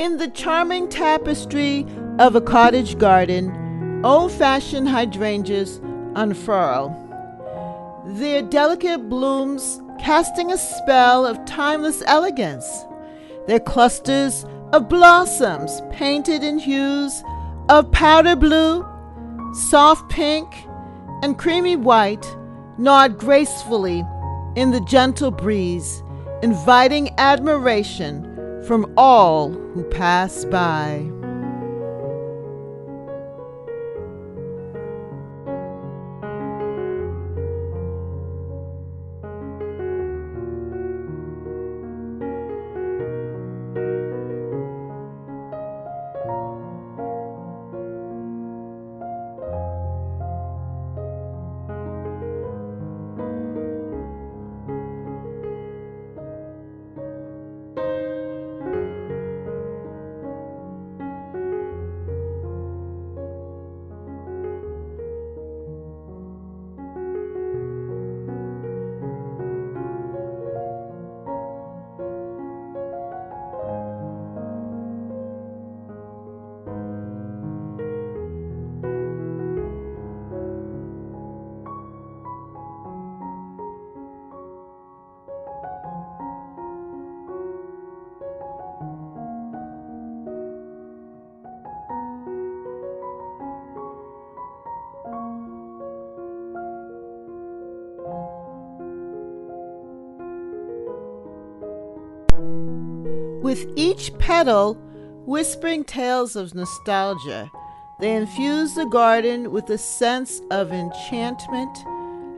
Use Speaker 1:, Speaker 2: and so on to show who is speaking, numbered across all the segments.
Speaker 1: In the charming tapestry of a cottage garden, old-fashioned hydrangeas unfurl, their delicate blooms casting a spell of timeless elegance. Their clusters of blossoms painted in hues of powder blue, soft pink, and creamy white nod gracefully in the gentle breeze, inviting admiration from all who pass by. With each petal whispering tales of nostalgia, they infuse the garden with a sense of enchantment,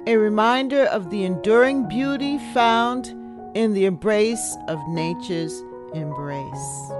Speaker 1: a reminder of the enduring beauty found in the embrace of nature's embrace.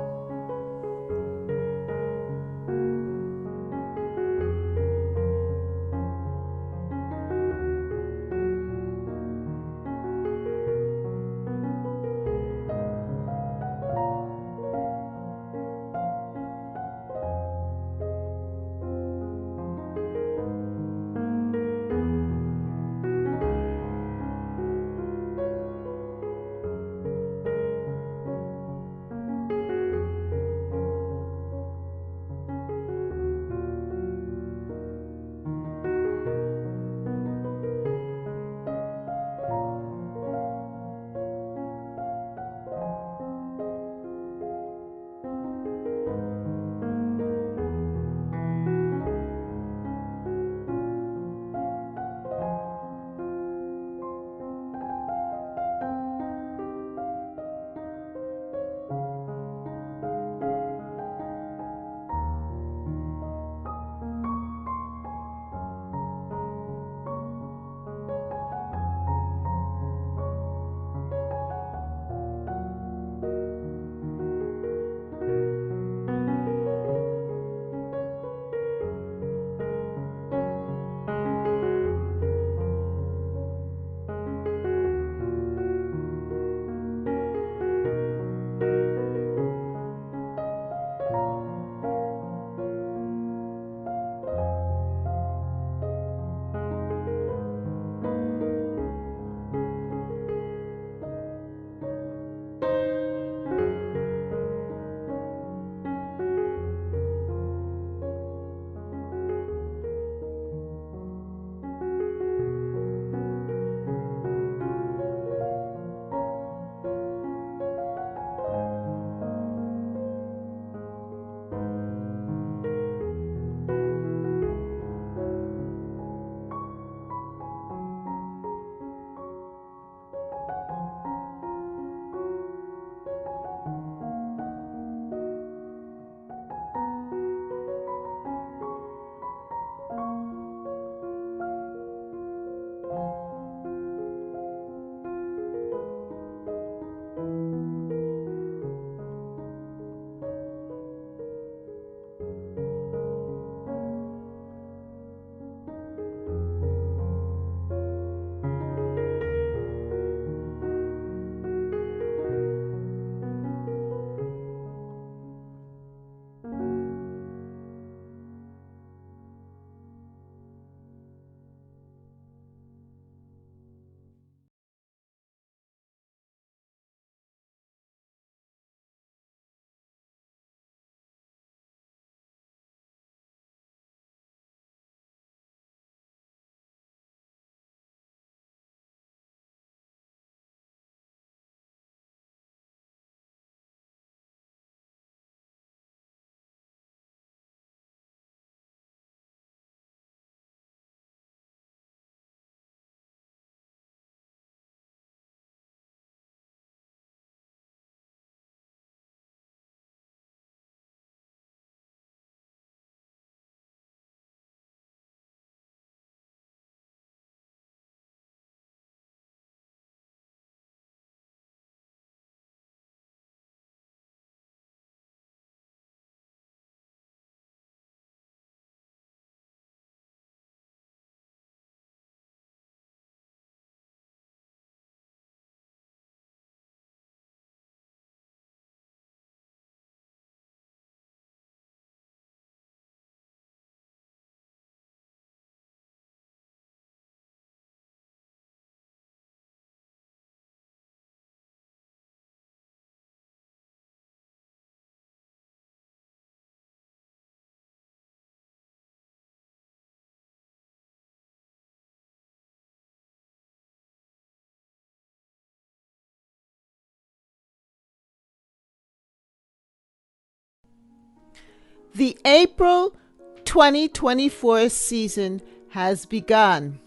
Speaker 1: The April 2024 season has begun.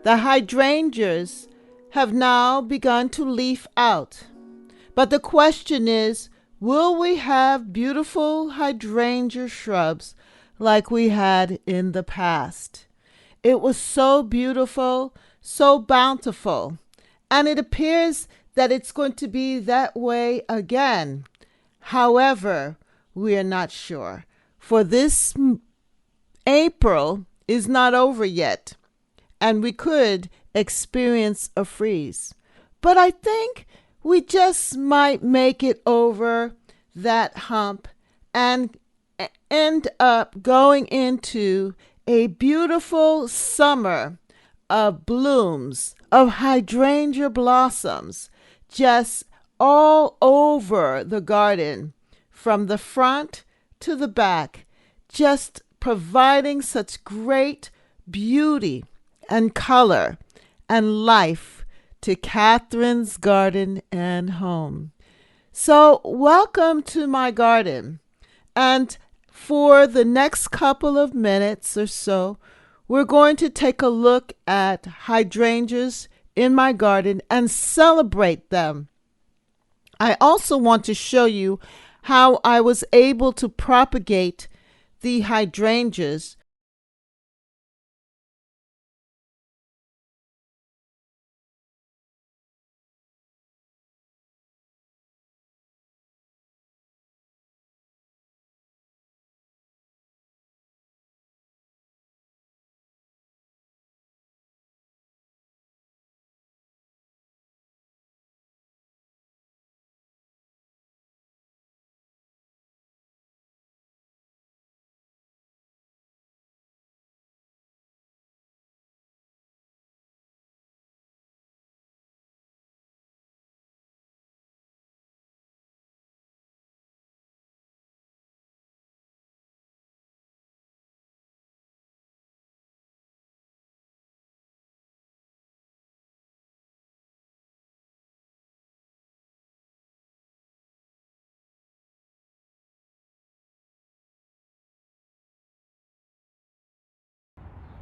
Speaker 1: The hydrangeas have now begun to leaf out. But the question is, will we have beautiful hydrangea shrubs like we had in the past? It was so beautiful, so bountiful, and it appears that it's going to be that way again. However, we are not sure, for this April is not over yet, and we could experience a freeze. But I think we just might make it over that hump and end up going into a beautiful summer of blooms, of hydrangea blossoms, just all over the garden, from the front to the back, just providing such great beauty and color and life to Catherine's garden and home. So welcome to my garden. And for the next couple of minutes or so, we're going to take a look at hydrangeas in my garden and celebrate them. I also want to show you how I was able to propagate the hydrangeas.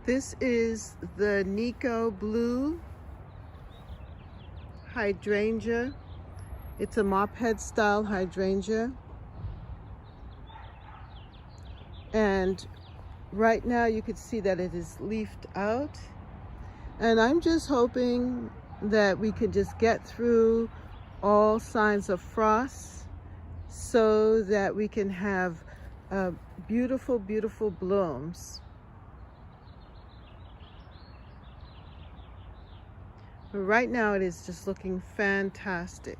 Speaker 1: This is the Nico Blue hydrangea. It's a mop head style hydrangea. And right now you can see that it is leafed out. And I'm just hoping that we can just get through all signs of frost so that we can have beautiful, beautiful blooms. But right now it is just looking fantastic.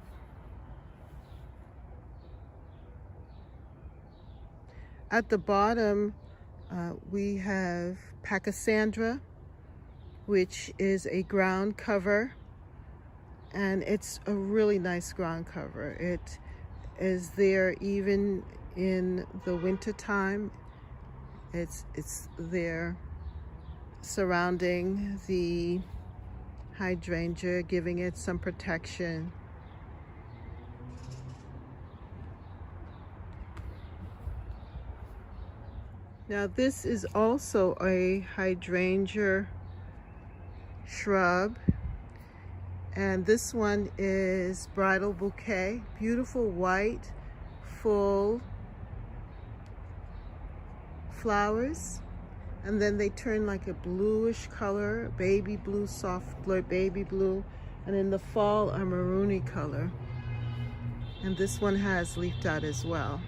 Speaker 1: At the bottom, we have Pachysandra, which is a ground cover, and it's a really nice ground cover. It is there even in the winter time. It's there surrounding the hydrangea, giving it some protection. Now this is also a hydrangea shrub, and this one is Bridal Bouquet. Beautiful white, full flowers, and then they turn like a bluish color, baby blue, soft baby blue, and in the fall a maroony color. And this one has leafed out as well.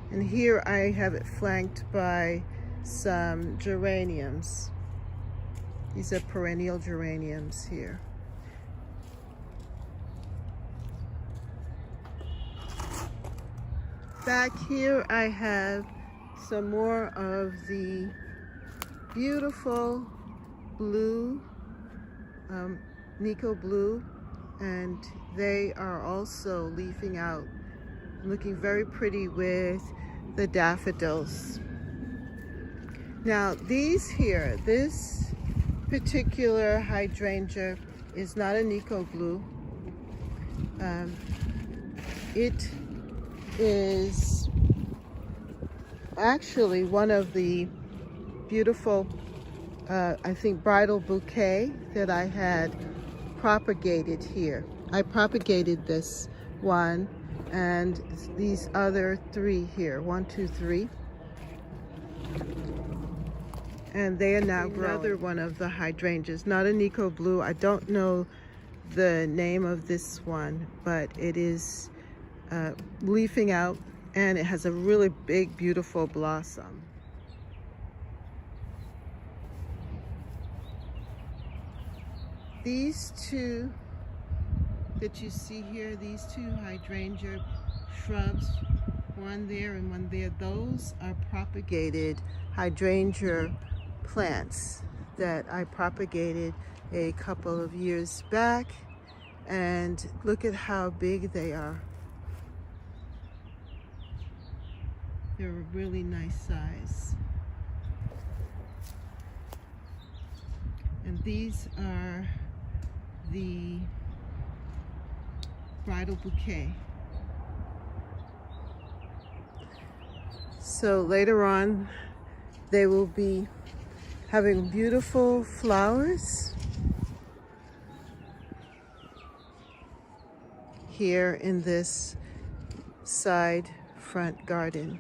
Speaker 1: And here I have it flanked by some geraniums. These are perennial geraniums here. Back here I have some more of the beautiful blue, Nico Blue, and they are also leafing out, looking very pretty with the daffodils. Now these here, this particular hydrangea is not a Nico Blue. It is actually one of the beautiful, I think, bridal bouquet that I had propagated here. I propagated this one and these other three here, 1, 2, 3. And they are now growing. Another one of the hydrangeas, not a Nico blue. I don't know the name of this one, but it is leafing out, and it has a really big, beautiful blossom. These two that you see here, these two hydrangea shrubs, one there and one there, those are propagated hydrangea plants that I propagated a couple of years back, and look at how big they are. They're a really nice size. And these are the bridal bouquet. So later on, they will be having beautiful flowers here in this side front garden.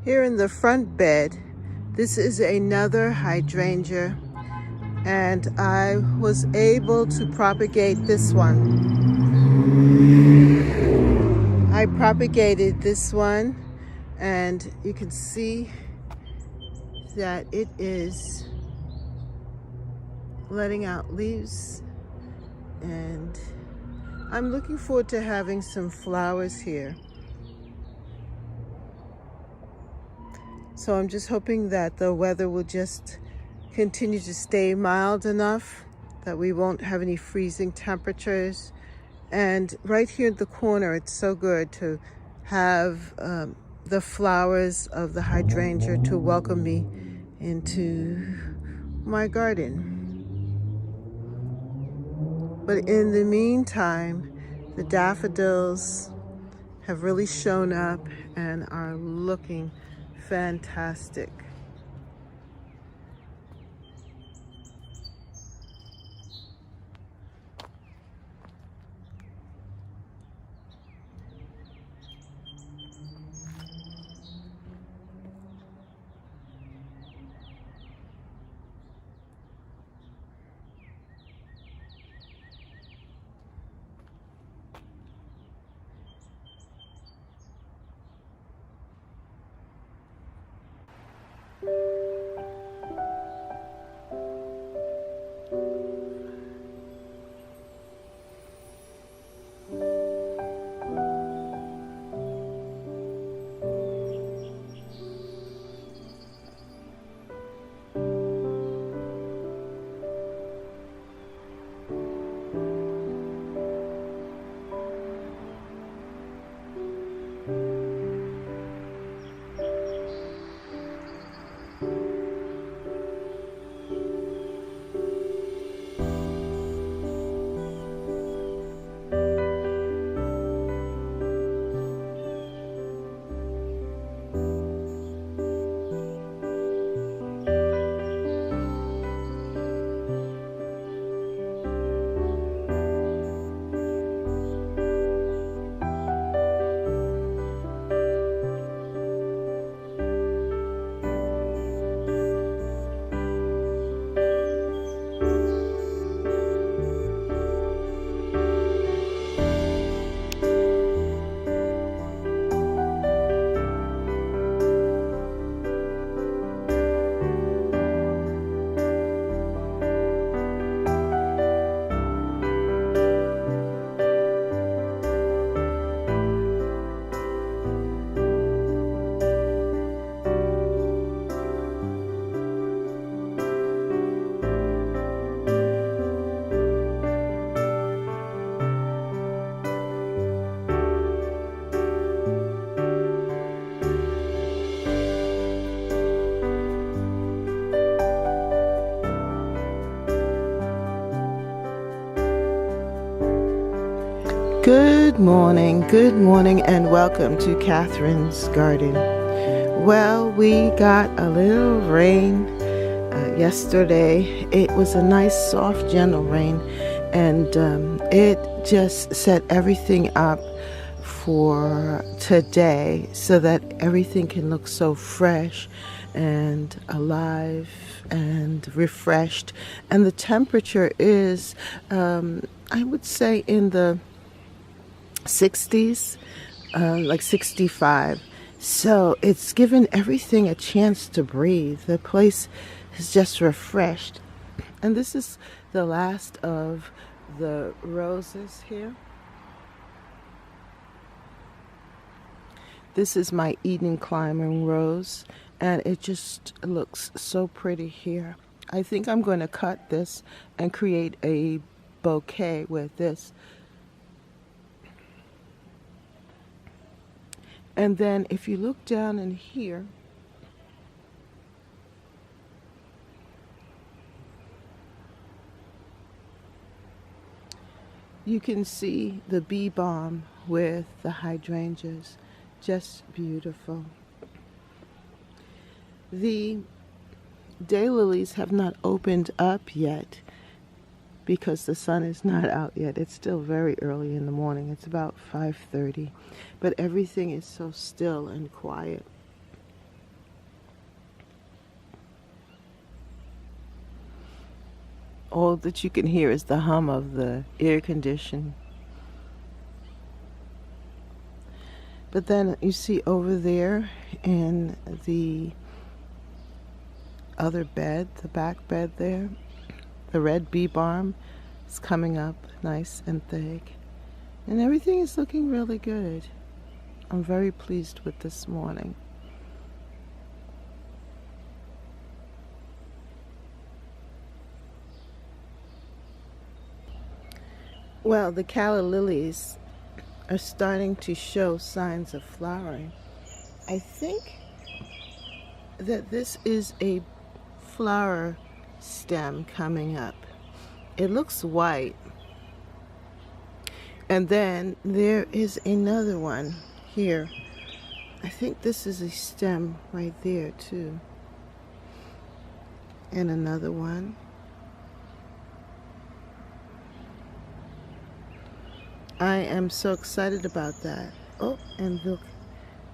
Speaker 1: Here in the front bed, this is another hydrangea, and I was able to propagate this one. I propagated this one, and you can see that it is letting out leaves, and I'm looking forward to having some flowers here. So I'm just hoping that the weather will just continue to stay mild enough that we won't have any freezing temperatures. And right here in the corner, it's so good to have the flowers of the hydrangea to welcome me into my garden. But in the meantime, the daffodils have really shown up and are looking fantastic. Good morning, and welcome to Catherine's Garden. Well, we got a little rain yesterday. It was a nice, soft, gentle rain, and it just set everything up for today so that everything can look so fresh and alive and refreshed. And the temperature is, I would say, in the 60s, like 65. So it's given everything a chance to breathe. The place is just refreshed. And this is the last of the roses here. This is my Eden climbing rose, and it just looks so pretty here. I think I'm going to cut this and create a bouquet with this. And then if you look down in here, you can see the bee balm with the hydrangeas. Just beautiful. The daylilies have not opened up yet because the sun is not out yet. It's still very early in the morning. It's about 5:30. But everything is so still and quiet. All that you can hear is the hum of the air condition. But then you see over there in the other bed, the back bed there, the red bee balm is coming up nice and thick. And everything is looking really good. I'm very pleased with this morning. Well, the calla lilies are starting to show signs of flowering. I think that this is a flower stem coming up. It looks white. And then there is another one here. I think this is a stem right there too. And another one. I am so excited about that. Oh, and look,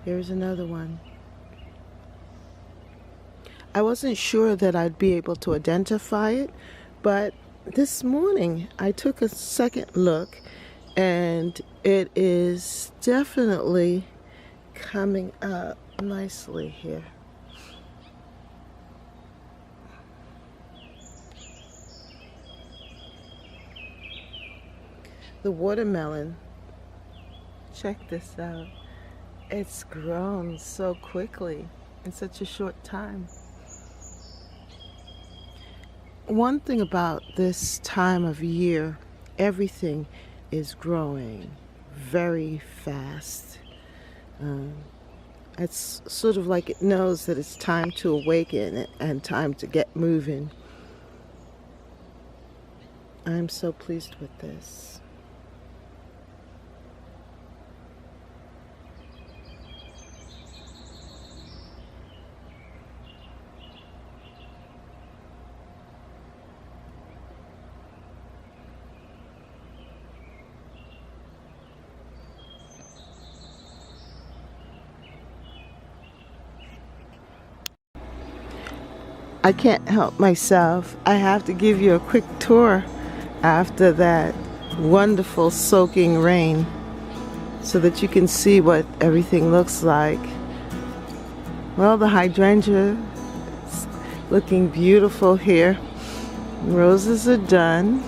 Speaker 1: here's another one. I wasn't sure that I'd be able to identify it, but this morning I took a second look, and it is definitely coming up nicely here. The watermelon, check this out. It's grown so quickly in such a short time. One thing about this time of year, everything is growing very fast. It's sort of like it knows that it's time to awaken and time to get moving. I'm so pleased with this. I can't help myself. I have to give you a quick tour after that wonderful soaking rain so that you can see what everything looks like. Well, the hydrangea is looking beautiful here. Roses are done,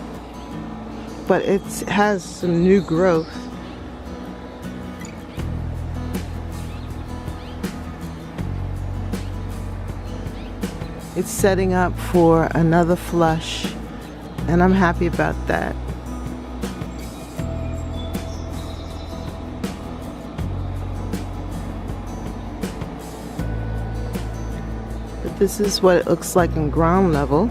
Speaker 1: but it has some new growth. It's setting up for another flush, and I'm happy about that. But this is what it looks like in ground level.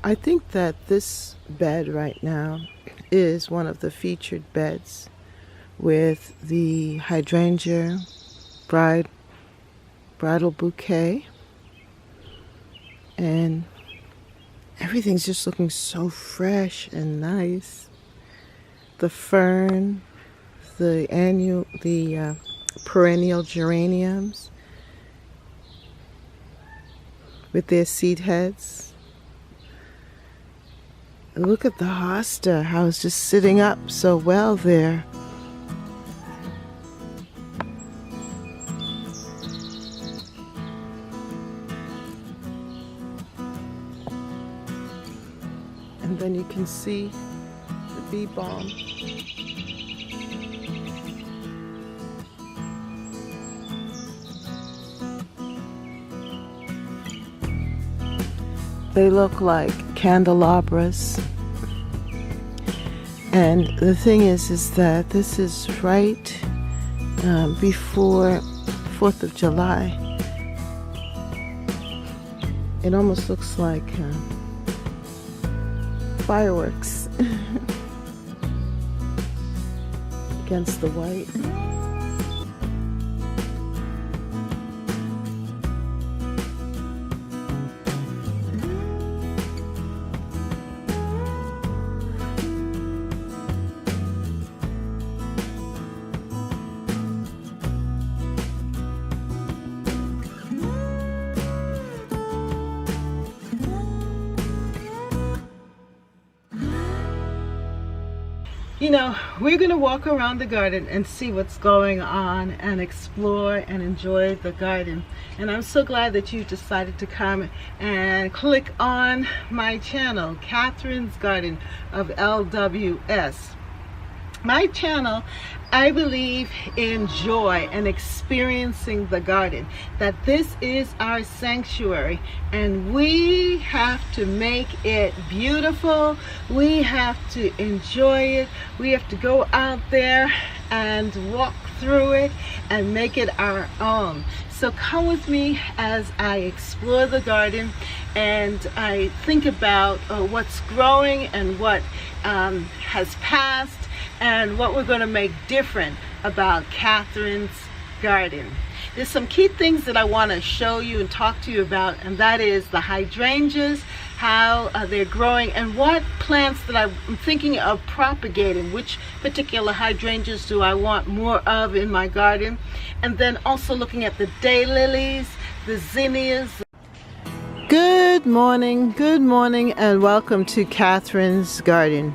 Speaker 1: I think that this bed right now is one of the featured beds with the hydrangea bridal bouquet, and everything's just looking so fresh and nice. The fern, the perennial geraniums with their seed heads. Look at the hosta, how it's just sitting up so well there. And then you can see the bee balm. They look like candelabras. And the thing is that this is right before 4th of July. It almost looks like fireworks against the white. You know, we're going to walk around the garden and see what's going on and explore and enjoy the garden. And I'm so glad that you decided to come and click on my channel, Catherine's Garden of LWS. My channel, I believe in joy and experiencing the garden, that this is our sanctuary and we have to make it beautiful. We have to enjoy it. We have to go out there and walk through it and make it our own. So come with me as I explore the garden and I think about what's growing and what has passed, and what we're going to make different about Catherine's garden. There's some key things that I want to show you and talk to you about, and that is the hydrangeas, how they're growing, and what plants that I'm thinking of propagating, which particular hydrangeas do I want more of in my garden, and then also looking at the daylilies, the zinnias. Good morning, and welcome to Catherine's Garden.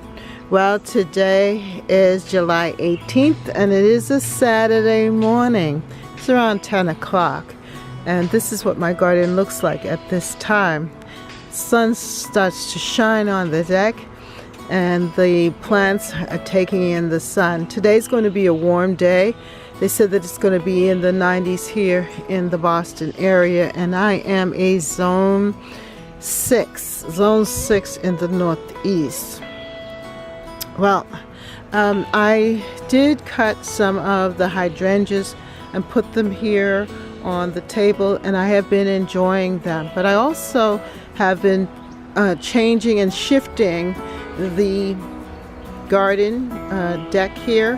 Speaker 1: Well, today is July 18th and it is a Saturday morning. It's around 10 o'clock and this is what my garden looks like at this time. Sun starts to shine on the deck and the plants are taking in the sun. Today's going to be a warm day. They said that it's going to be in the 90s here in the Boston area, and I am a zone 6 in the northeast. Well, I did cut some of the hydrangeas and put them here on the table, and I have been enjoying them. But I also have been changing and shifting the garden deck here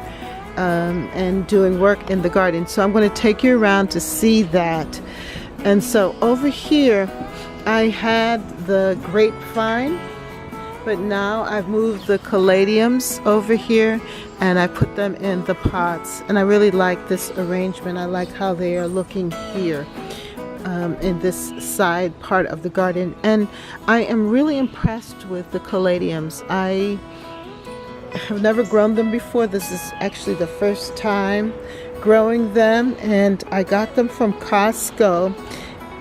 Speaker 1: and doing work in the garden. So I'm going to take you around to see that. And so over here, I had the grapevine, but now I've moved the caladiums over here and I put them in the pots, and I really like this arrangement. I like how they are looking here in this side part of the garden, and I am really impressed with the caladiums. I have never grown them before. This is actually the first time growing them, and I got them from Costco,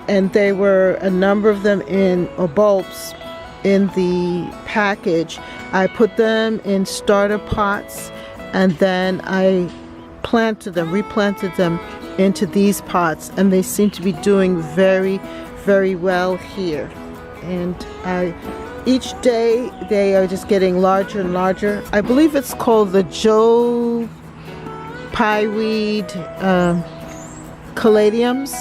Speaker 1: and they were a number of them in bulbs in the package. I put them in starter pots and then I replanted them into these pots, and they seem to be doing very, very well here. And each day they are just getting larger and larger. I believe it's called the Joe Pieweed caladiums.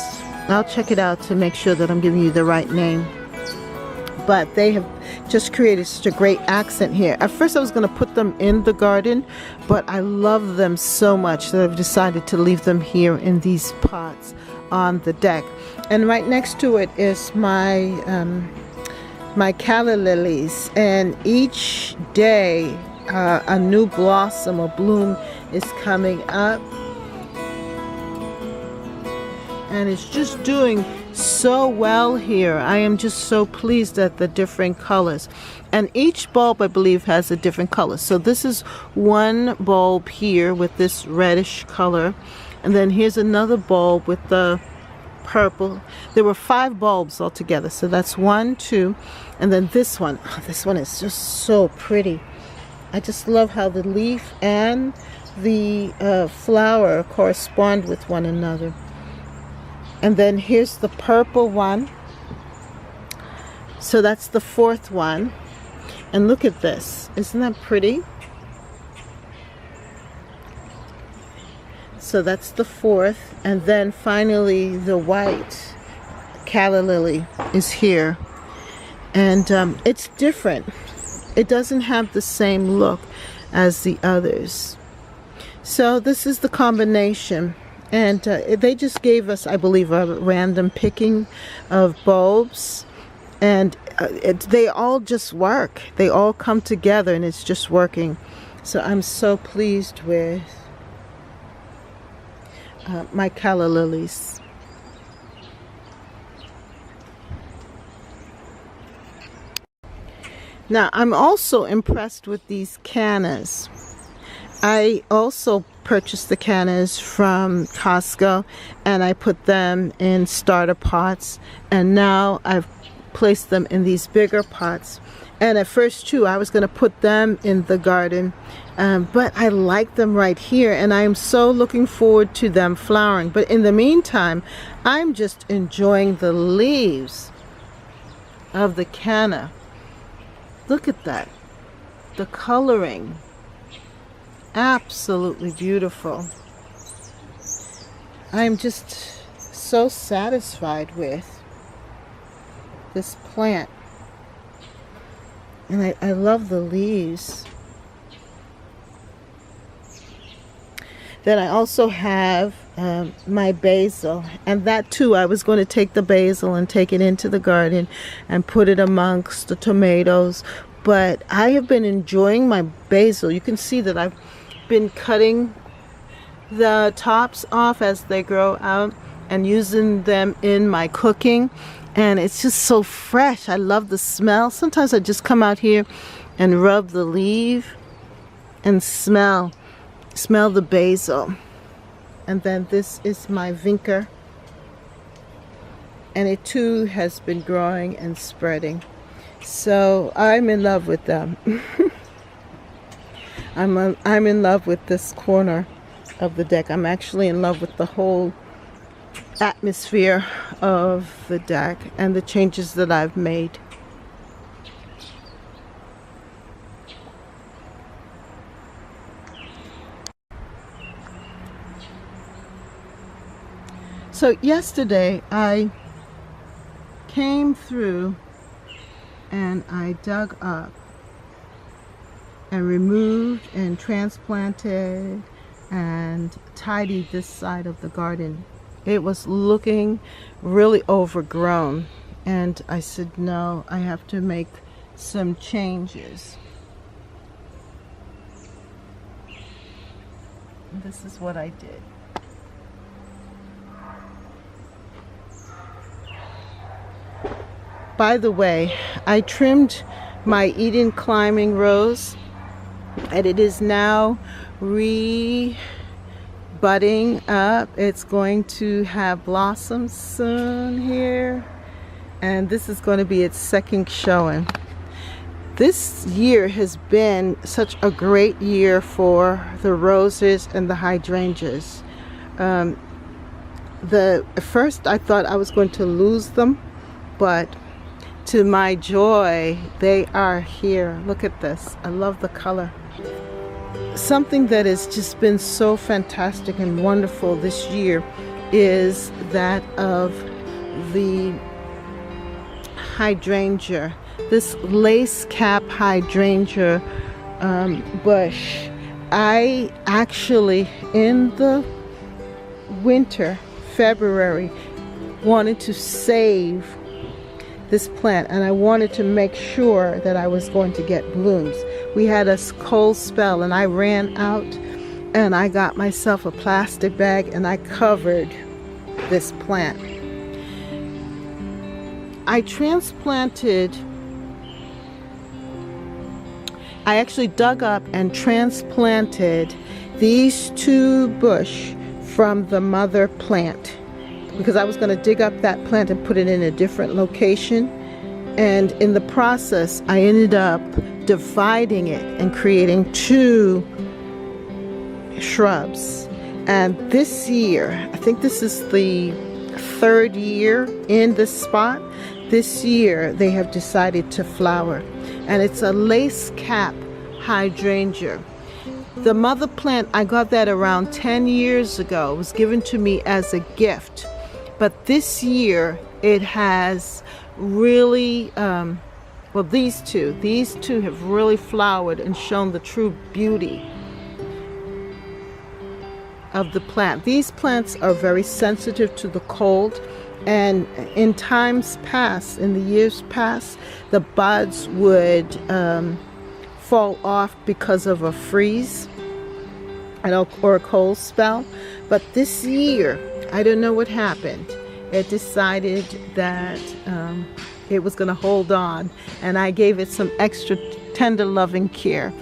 Speaker 1: I'll check it out to make sure that I'm giving you the right name. But they have just created such a great accent here. At first I was going to put them in the garden, but I love them so much that I've decided to leave them here in these pots on the deck. And right next to it is my my calla lilies, and each day a new blossom or bloom is coming up, and it's just doing so well here. I am just so pleased at the different colors, and each bulb I believe has a different color. So this is one bulb here with this reddish color, and then here's another bulb with the purple. There were 5 bulbs altogether, so that's 1, 2, and then this one. Oh, this one is just so pretty. I just love how the leaf and the flower correspond with one another. And then here's the purple one. So that's the 4th one. And look at this. Isn't that pretty? So that's the 4th. And then finally the white calla lily is here. And it's different. It doesn't have the same look as the others. So this is the combination. And they just gave us, I believe, a random picking of bulbs. And they all just work. They all come together and it's just working. So I'm so pleased with my calla lilies. Now I'm also impressed with these cannas. I also purchased the cannas from Costco, and I put them in starter pots, and now I've placed them in these bigger pots. And at first too, I was going to put them in the garden, but I like them right here, and I am so looking forward to them flowering. But in the meantime, I'm just enjoying the leaves of the canna. Look at that, the coloring. Absolutely beautiful. I'm just so satisfied with this plant, and I love the leaves. Then I also have my basil, and that too, I was going to take the basil and take it into the garden and put it amongst the tomatoes, but I have been enjoying my basil. You can see that I've been cutting the tops off as they grow out and using them in my cooking, and it's just so fresh. I love the smell. Sometimes I just come out here and rub the leaf and smell the basil. And then this is my vinca, and it too has been growing and spreading. So I'm in love with them. I'm in love with this corner of the deck. I'm actually in love with the whole atmosphere of the deck and the changes that I've made. So yesterday I came through and I dug up and removed and transplanted and tidied this side of the garden. It was looking really overgrown, and I said, no, I have to make some changes. And this is what I did. By the way, I trimmed my Eden climbing rose, and it is now budding up. It's going to have blossoms soon here, and this is going to be its 2nd showing. This year has been such a great year for the roses and the hydrangeas. At first I thought I was going to lose them, but to my joy, they are here. Look at this. I love the color. Something that has just been so fantastic and wonderful this year is that of the hydrangea this lace cap hydrangea bush. I actually, in the winter, February, wanted to save this plant, and I wanted to make sure that I was going to get blooms. We had a cold spell, and I ran out and I got myself a plastic bag and I covered this plant. I actually dug up and transplanted these two bush from the mother plant, because I was going to dig up that plant and put it in a different location. And in the process, I ended up dividing it and creating two shrubs. And this year, I think this is the third year in this spot. This year, they have decided to flower. And it's a lace cap hydrangea. The mother plant, I got that around 10 years ago. It was given to me as a gift. But this year, it has really, well, these two have really flowered and shown the true beauty of the plant. These plants are very sensitive to the cold, and in times past, in the years past, the buds would fall off because of a freeze or a cold spell. But this year, I don't know what happened. It decided that it was going to hold on, and I gave it some extra tender loving care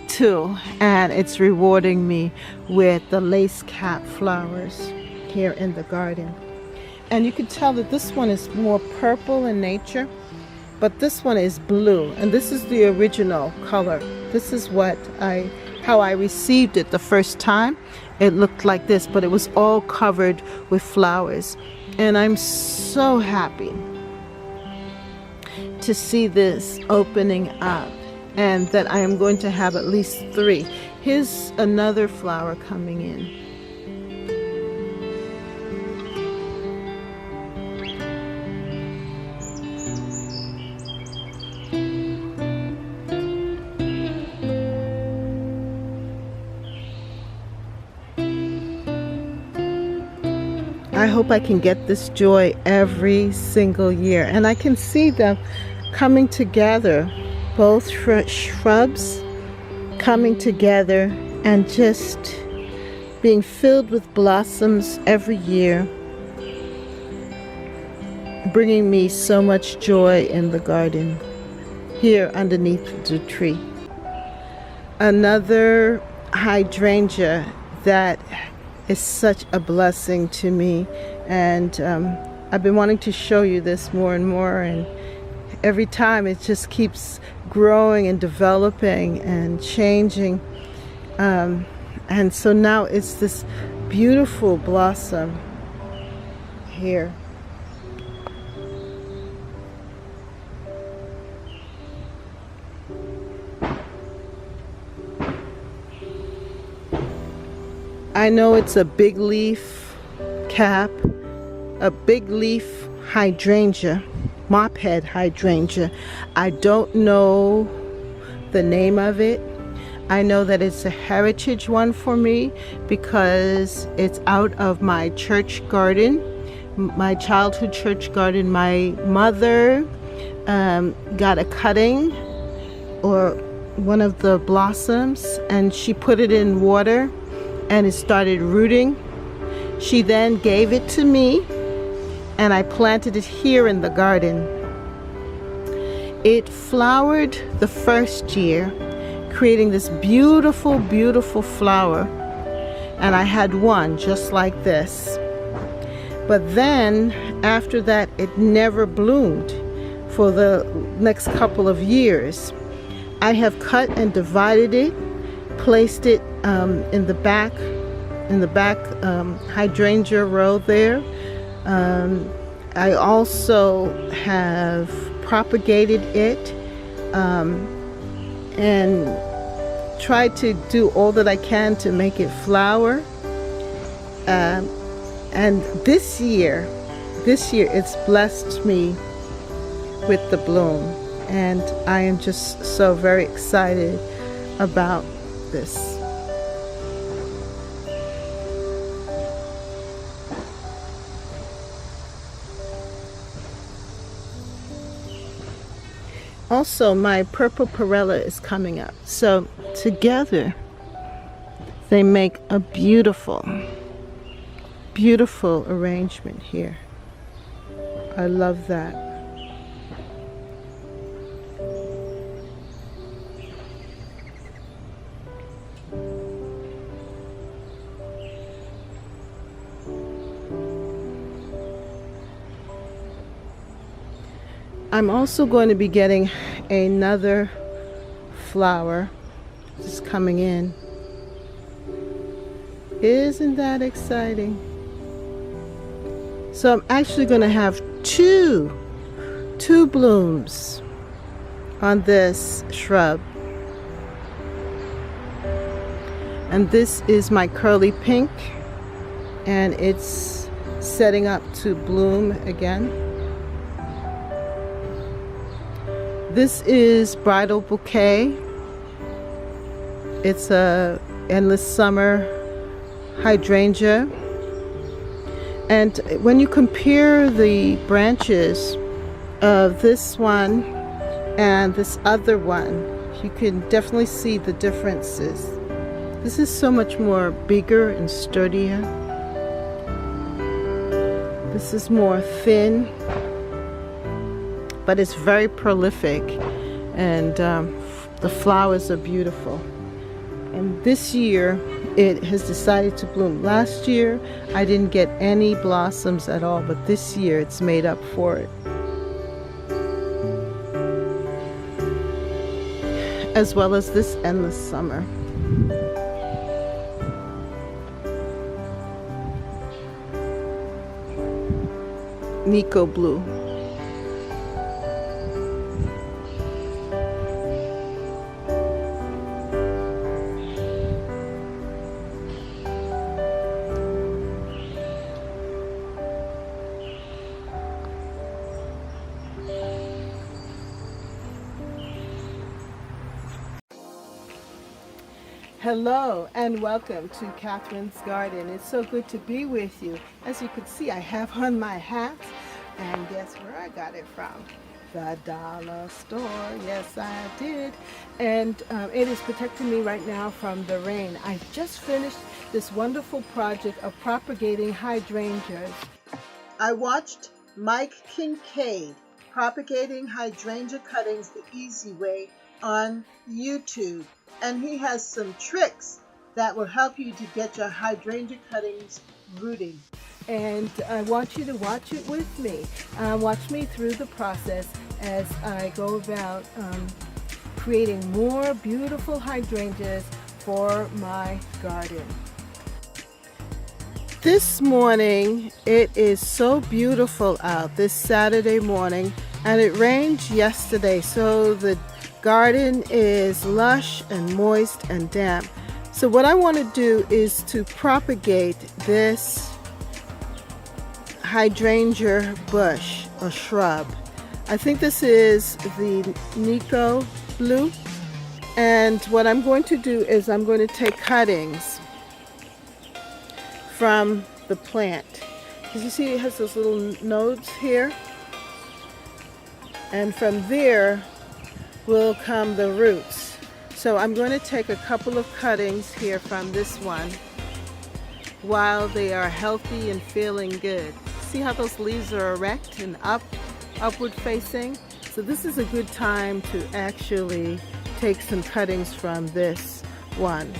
Speaker 1: too, and it's rewarding me with the lace cap flowers here in the garden. And you can tell that this one is more purple in nature, but this one is blue, and this is the original color. This is how I received it the first time. It looked like this, but it was all covered with flowers. And I'm so happy to see this opening up, and that I am going to have at least 3. Here's another flower coming in. I hope I can get this joy every single year, and I can see them coming together, both shrubs coming together and just being filled with blossoms every year, bringing me so much joy in the garden here underneath the tree. Another hydrangea that is such a blessing to me, and I've been wanting to show you this more and more, and every time it just keeps growing and developing and changing, and so now it's this beautiful blossom here. I know it's a big leaf cap, a big leaf hydrangea, mophead hydrangea. I don't know the name of it. I know that it's a heritage one for me because it's out of my church garden, my childhood church garden. My mother got a cutting or one of the blossoms, and she put it in water and it started rooting. She then gave it to me, and I planted it here in the garden. It flowered the first year, creating this beautiful, beautiful flower, and I had one just like this. But then after that, it never bloomed for the next couple of years. I have cut and divided it, placed it in the back hydrangea row there. I also have propagated it and tried to do all that I can to make it flower. And this year it's blessed me with the bloom. and I am just so very excited about this. Also, my purple perilla is coming up. So together they make a beautiful, beautiful arrangement here. I love that. I'm also going to be getting another flower just coming in. Isn't that exciting? So I'm actually going to have two blooms on this shrub. And this is my curly pink, and it's setting up to bloom again. This is Bridal Bouquet. It's a endless summer hydrangea. And when you compare the branches of this one and this other one, you can definitely see the differences. This is so much more bigger and sturdier. This is more thin, but it's very prolific, and the flowers are beautiful. And this year it has decided to bloom. Last year I didn't get any blossoms at all, but this year it's made up for it. As well as this endless summer. Nico blue. Hello and welcome to Catherine's Garden. It's so good to be with you. As you can see, I have on my hat, and guess where I got it from? The dollar store. Yes, I did. And it is protecting me right now from the rain. I just finished this wonderful project of propagating hydrangeas. I watched Mike Kincaid propagating hydrangea cuttings the easy way on YouTube. And he has some tricks that will help you to get your hydrangea cuttings rooting. And I want you to watch it with me. Watch me through the process as I go about creating more beautiful hydrangeas for my garden. This morning, it is so beautiful out this Saturday morning, and it rained yesterday, so the garden is lush and moist and damp. So what I want to do is to propagate this hydrangea bush or shrub. I think this is the Nico blue, and what I'm going to do is I'm going to take cuttings from the plant. As you see, it has those little nodes here, and from there will come the roots. So I'm going to take a couple of cuttings here from this one while they are healthy and feeling good. See how those leaves are erect and upward facing? So this is a good time to actually take some cuttings from this one.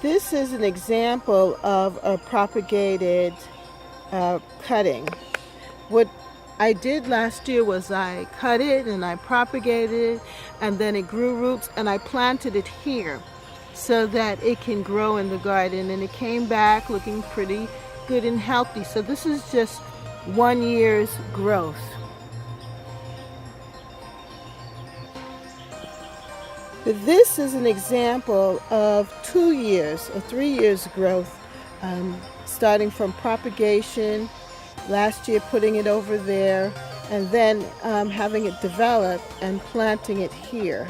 Speaker 1: This is an example of a propagated cutting. What I did last year was I cut it and I propagated it, and then it grew roots, and I planted it here so that it can grow in the garden, and it came back looking pretty good and healthy. So this is just 1 year's growth. This is an example of 2 years or 3 years growth, starting from propagation last year putting it over there, and then having it develop and planting it here.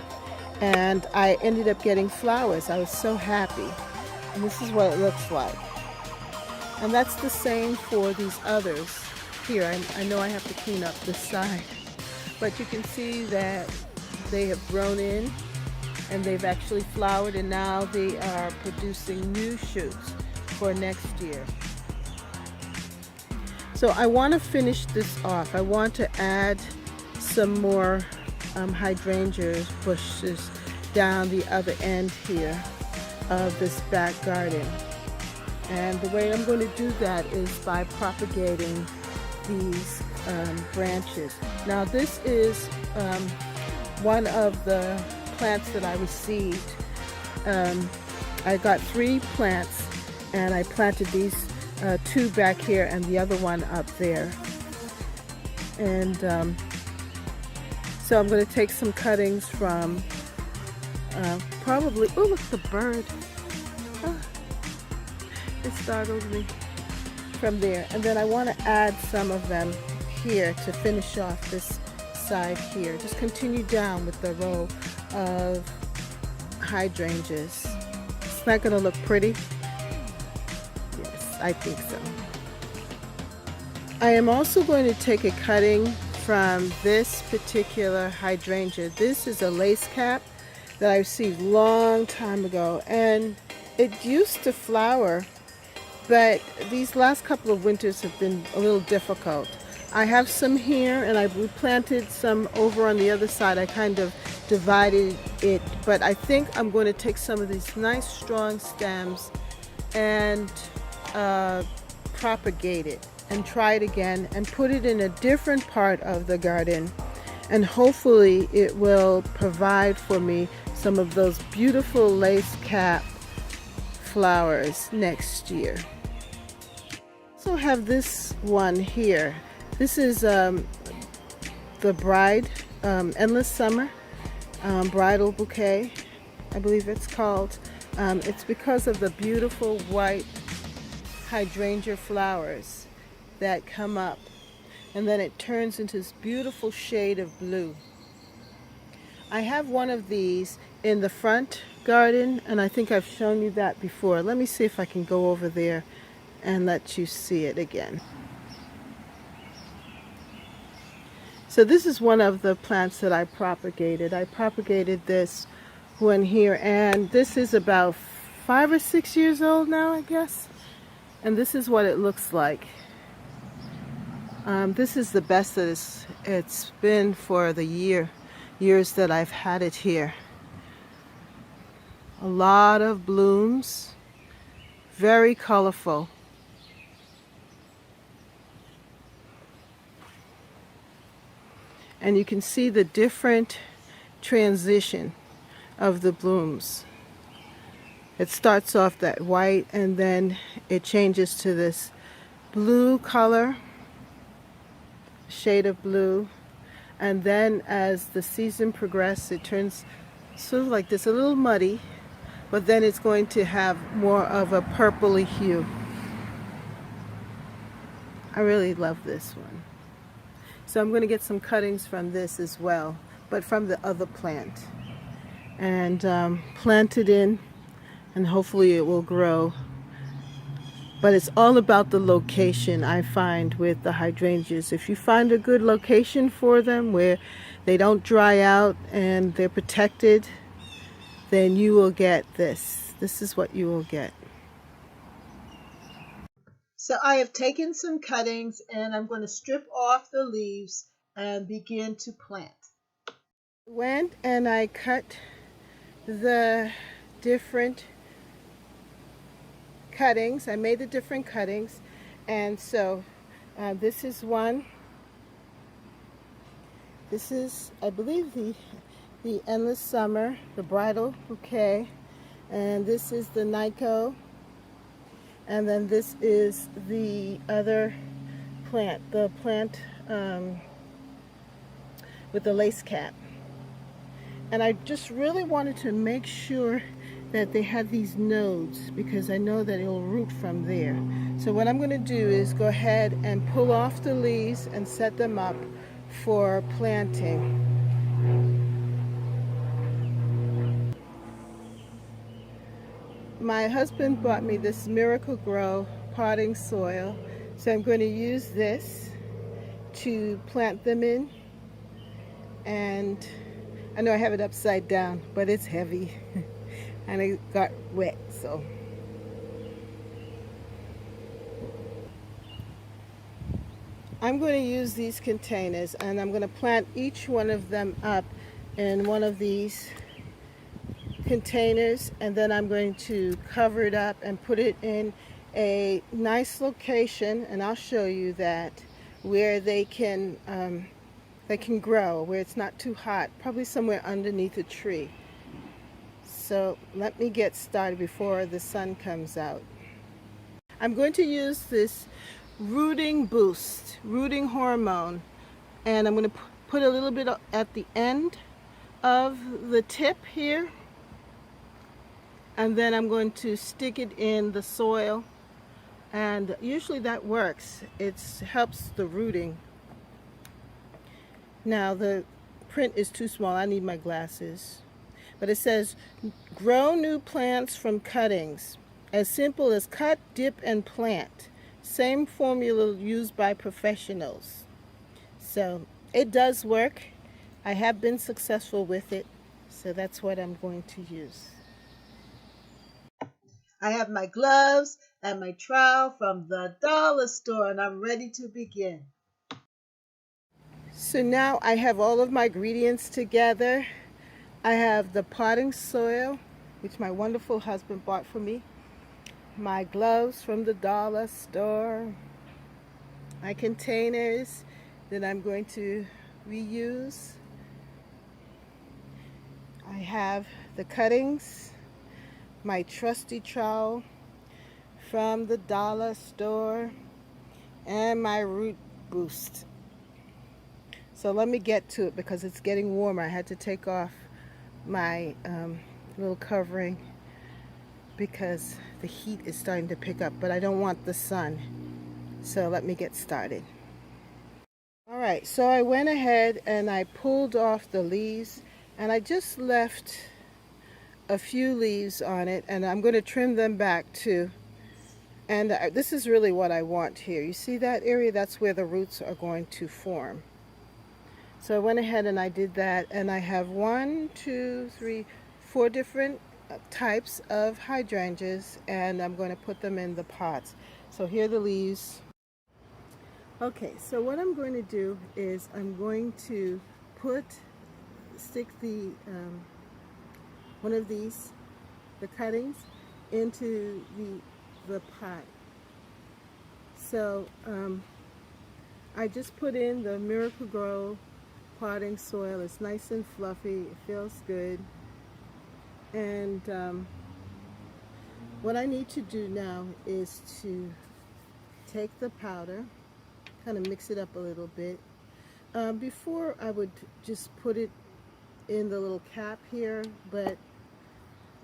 Speaker 1: And I ended up getting flowers. I was so happy. And this is what it looks like. And that's the same for these others here. I know I have to clean up this side, but you can see that they have grown in and they've actually flowered, and now they are producing new shoots for next year. So I want to finish this off. I want to add some more hydrangea bushes down the other end here of this back garden. And the way I'm going to do that is by propagating these branches. Now this is one of the plants that I received. I got 3 plants and I planted these 2 back here and the other one up there. And so I'm going to take some cuttings from probably, oh look at the bird. Oh, it startled me from there. And then I want to add some of them here to finish off this side here. Just continue down with the row of hydrangeas. It's not going to look pretty. Yes, I think so. I am also going to take a cutting from this particular hydrangea. This is a lace cap that I received a long time ago, and it used to flower, but these last couple of winters have been a little difficult. I have some here and I replanted some over on the other side. I kind of divided it, but I think I'm going to take some of these nice strong stems and propagate it and try it again and put it in a different part of the garden, and hopefully it will provide for me some of those beautiful lace cap flowers next year. I also have this one here. This is the bride endless summer bridal bouquet, I believe it's called. It's because of the beautiful white hydrangea flowers that come up, and then it turns into this beautiful shade of blue. I have one of these in the front garden, and I think I've shown you that before. Let me see if I can go over there and let you see it again. So this is one of the plants that I propagated. I propagated this one here, and this is about 5 or 6 years old now, I guess. And this is what it looks like. This is the best that it's been for the years that I've had it here. A lot of blooms, very colorful. And you can see the different transition of the blooms. It starts off that white and then it changes to this blue color, shade of blue, and then as the season progresses it turns sort of like this, a little muddy, but then it's going to have more of a purpley hue. I really love this one. So I'm going to get some cuttings from this as well, but from the other plant, and plant it in, and hopefully it will grow. But it's all about the location, I find, with the hydrangeas. If you find a good location for them where they don't dry out and they're protected, then you will get this. This is what you will get. So I have taken some cuttings and I'm going to strip off the leaves and begin to plant. Went and I cut the different cuttings. I made the different cuttings, and so this is one. This is, I believe, the endless summer, the bridal bouquet, and this is the Nico, and then this is the other plant, the plant with the lace cap. And I just really wanted to make sure that they have these nodes, because I know that it'll root from there. So what I'm going to do is go ahead and pull off the leaves and set them up for planting. My husband bought me this Miracle Grow potting soil, so I'm going to use this to plant them in. And I know I have it upside down, but it's heavy and it got wet, so I'm going to use these containers, and I'm going to plant each one of them up in one of these containers, and then I'm going to cover it up and put it in a nice location, and I'll show you that, where they can grow, where it's not too hot, probably somewhere underneath a tree. So let me get started before the sun comes out. I'm going to use this rooting boost, rooting hormone, and I'm going to put a little bit at the end of the tip here, and then I'm going to stick it in the soil, and usually that works. It helps the rooting. Now the print is too small, I need my glasses, but it says grow new plants from cuttings, as simple as cut, dip, and plant. Same formula used by professionals. So it does work. I have been successful with it, so that's what I'm going to use. I have my gloves and my trowel from the dollar store, and I'm ready to begin. So now I have all of my ingredients together. I have the potting soil, which my wonderful husband bought for me, my gloves from the dollar store, my containers that I'm going to reuse. I have the cuttings, my trusty trowel from the dollar store, and my root boost. So let me get to it because it's getting warmer. I had to take off my little covering because the heat is starting to pick up, but I don't want the sun. So let me get started. All right, so I went ahead and I pulled off the leaves, and I just left a few leaves on it, and I'm going to trim them back too. And this is really what I want here. You see that area? That's where the roots are going to form. So I went ahead and I did that, and I have 4 different types of hydrangeas, and I'm going to put them in the pots. So here are the leaves. Okay, so what I'm going to do is I'm going to stick the one of these, the cuttings, into the pot. So I just put in the Miracle Grow potting soil. It's nice and fluffy, it feels good. And what I need to do now is to take the powder, kind of mix it up a little bit. Before I would just put it in the little cap here, but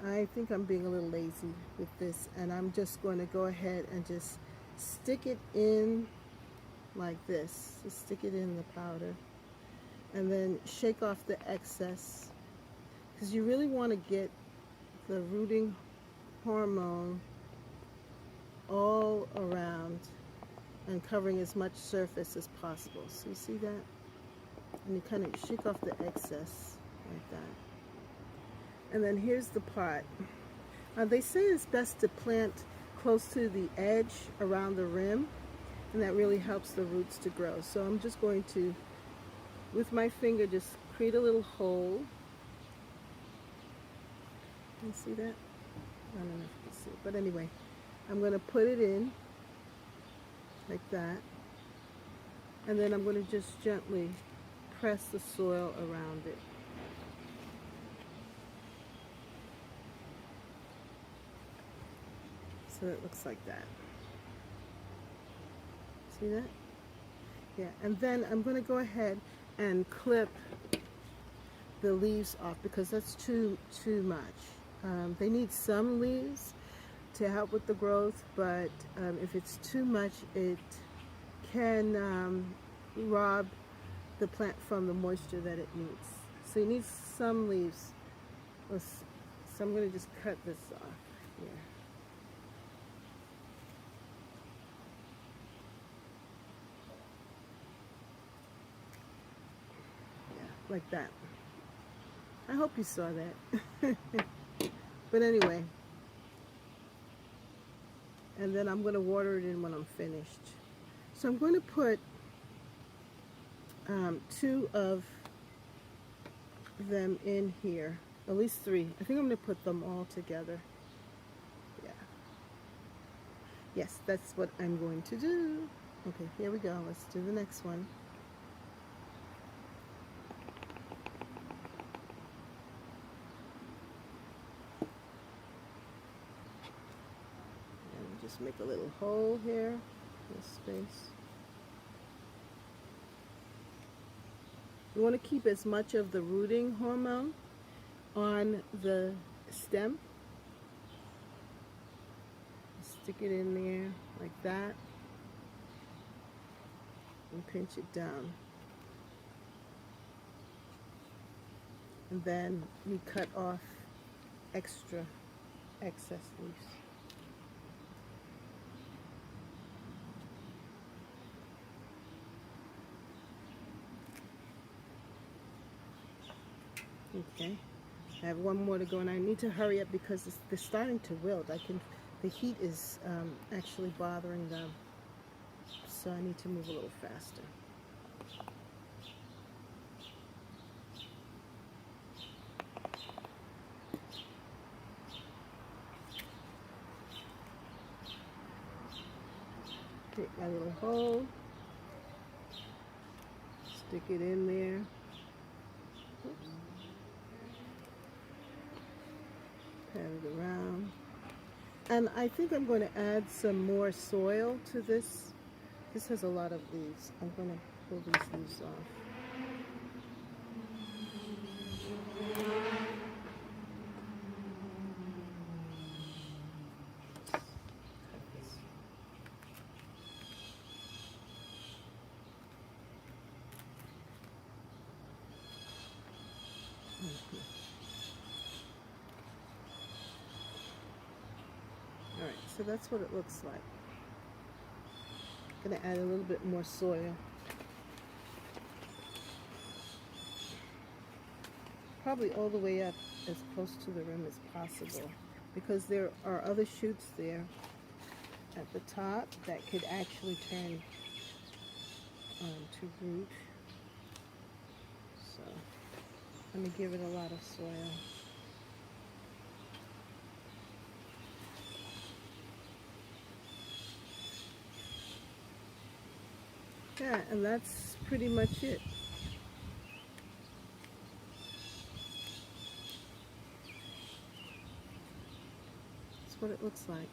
Speaker 1: I think I'm being a little lazy with this, and I'm just going to go ahead and just stick it in like this. Just stick it in the powder and then shake off the excess, because you really want to get the rooting hormone all around and covering as much surface as possible. So you see that? And you kind of shake off the excess like that. And then here's the pot. They say it's best to plant close to the edge around the rim, and that really helps the roots to grow. So I'm just going to, with my finger, just create a little hole. Can you see that? I don't know if you can see it, but anyway, I'm going to put it in like that, and then I'm going to just gently press the soil around it. So it looks like that. See that? Yeah, and then I'm going to go ahead and clip the leaves off because that's too much. They need some leaves to help with the growth, but if it's too much, it can rob the plant from the moisture that it needs. So you need some leaves. So I'm going to just cut this off here. Yeah, like that. I hope you saw that. But anyway, and then I'm going to water it in when I'm finished. So I'm going to put 2 of them in here, at least 3. I think I'm going to put them all together. Yeah. Yes, that's what I'm going to do. Okay, here we go. Let's do the next one. And just make a little hole here, this space. You want to keep as much of the rooting hormone on the stem. Stick it in there like that and pinch it down. And then you cut off excess leaves. Okay, I have one more to go, and I need to hurry up because they're starting to wilt. The heat is actually bothering them, so I need to move a little faster. Take my little hole, stick it in there. Oops. Pat it around. And I think I'm going to add some more soil to this. This has a lot of leaves. I'm going to pull these leaves off. Alright, so that's what it looks like. I'm going to add a little bit more soil. Probably all the way up as close to the rim as possible, because there are other shoots there at the top that could actually turn to root. So I'm going to give it a lot of soil. Yeah, and that's pretty much it. That's what it looks like.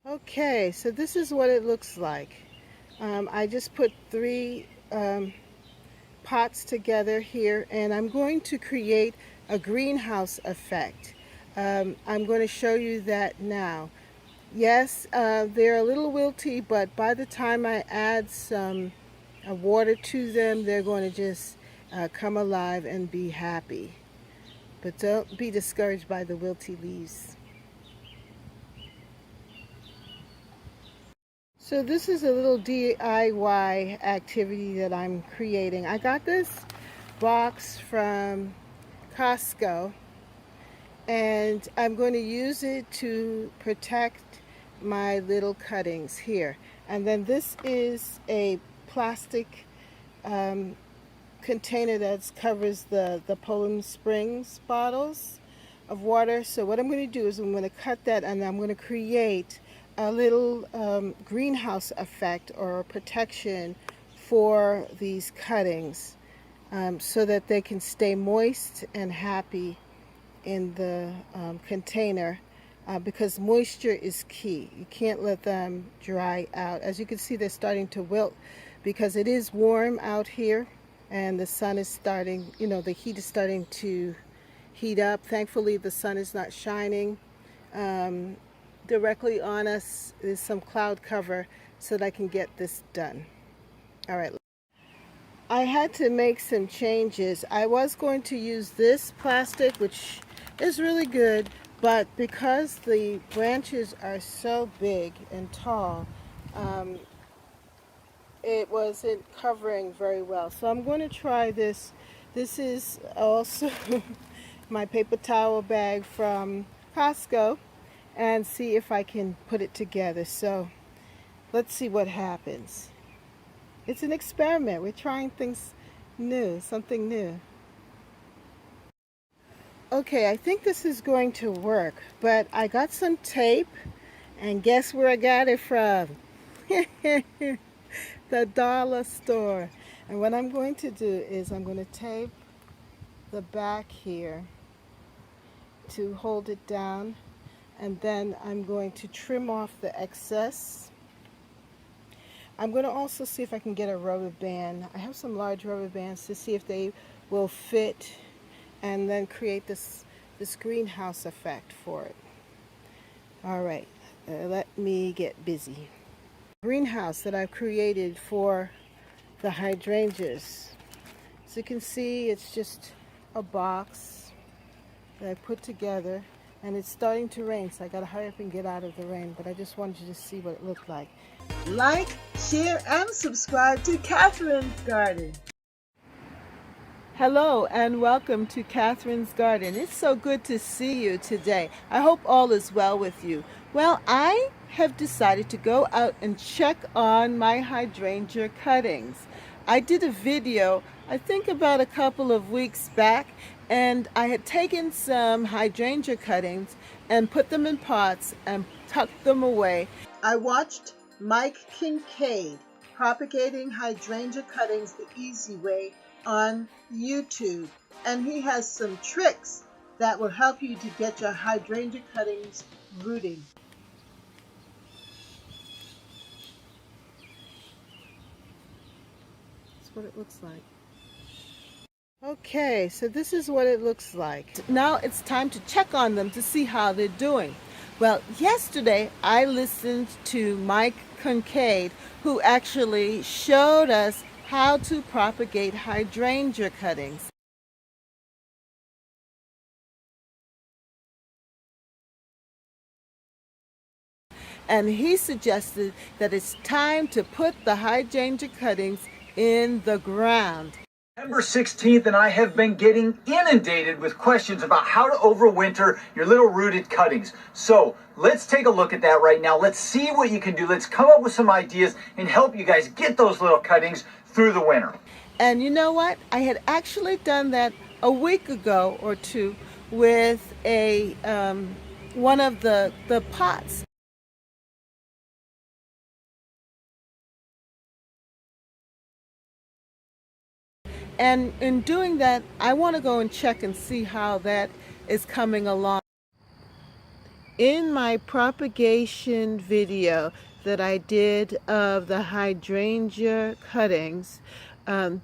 Speaker 1: Okay, so this is what it looks like. I just put 3 pots together here, and I'm going to create a greenhouse effect. I'm going to show you that now. Yes, they're a little wilty, but by the time I add some water to them, they're going to just come alive and be happy. But don't be discouraged by the wilty leaves. So this is a little DIY activity that I'm creating. I got this box from Costco, and I'm going to use it to protect my little cuttings here. And then this is a plastic container that covers the Poland Springs bottles of water. So what I'm going to do is I'm going to cut that, and I'm going to create a little greenhouse effect or protection for these cuttings, so that they can stay moist and happy in the container, because moisture is key. You can't let them dry out. As you can see, they're starting to wilt because it is warm out here and the sun is starting, the heat is starting to heat up. Thankfully, the sun is not shining directly on us. There's some cloud cover so that I can get this done. All right. I had to make some changes. I was going to use this plastic, which is really good, but because the branches are so big and tall, it wasn't covering very well. So I'm going to try this. This is also my paper towel bag from Costco, and see if I can put it together. So let's see what happens. It's an experiment. We're trying things new, something new. Okay, I think this is going to work, but I got some tape, and guess where I got it from? The dollar store. And what I'm going to do is I'm going to tape the back here to hold it down, and then I'm going to trim off the excess. I'm going to also see if I can get a rubber band. I have some large rubber bands to see if they will fit, and then create this greenhouse effect for it. All right, let me get busy. Greenhouse that I've created for the hydrangeas. As you can see, it's just a box that I put together, and it's starting to rain, so I gotta hurry up and get out of the rain, but I just wanted you to see what it looked like. Like, share, and subscribe to Catherine's Garden. Hello and welcome to Catherine's Garden. It's so good to see you today. I hope all is well with you. Well, I have decided to go out and check on my hydrangea cuttings. I did a video, I think about a couple of weeks back, and I had taken some hydrangea cuttings and put them in pots and tucked them away. I watched Mike Kincaid, Propagating Hydrangea Cuttings the Easy Way, on YouTube, and he has some tricks that will help you to get your hydrangea cuttings rooting. That's what it looks like. Okay, so this is what it looks like. Now it's time to check on them to see how they're doing. Well, yesterday I listened to Mike Kincaid, who actually showed us how to propagate hydrangea cuttings. And he suggested that it's time to put the hydrangea cuttings in the ground.
Speaker 2: September 16th, and I have been getting inundated with questions about how to overwinter your little rooted cuttings. So let's take a look at that right now. Let's see what you can do. Let's come up with some ideas and help you guys get those little cuttings through the winter.
Speaker 1: And you know what? I had actually done that a week ago or two with a one of the pots. And in doing that, I want to go and check and see how that is coming along. In my propagation video that I did of the hydrangea cuttings,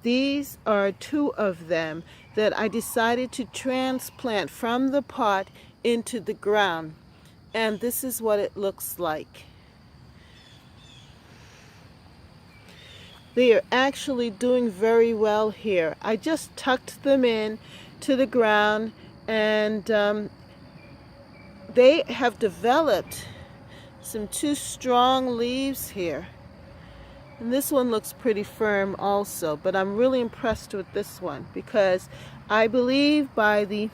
Speaker 1: these are two of them that I decided to transplant from the pot into the ground. And this is what it looks like. They are actually doing very well here. I just tucked them in to the ground, and they have developed some two strong leaves here. And this one looks pretty firm also, but I'm really impressed with this one because I believe by the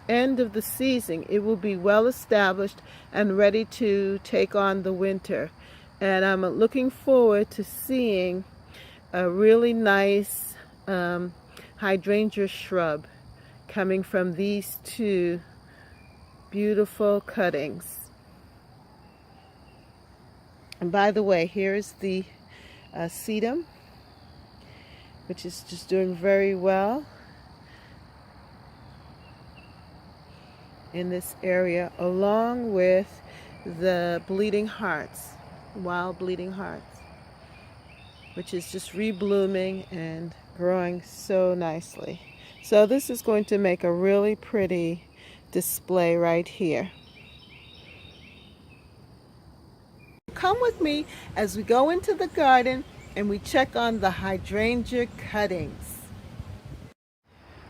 Speaker 1: end of the season it will be well established and ready to take on the winter. And I'm looking forward to seeing a really nice hydrangea shrub coming from these two beautiful cuttings. And by the way, here's the sedum, which is just doing very well in this area, along with the bleeding hearts, wild bleeding hearts, which is just reblooming and growing so nicely. So this is going to make a really pretty display right here. Come with me as we go into the garden and we check on the hydrangea cuttings.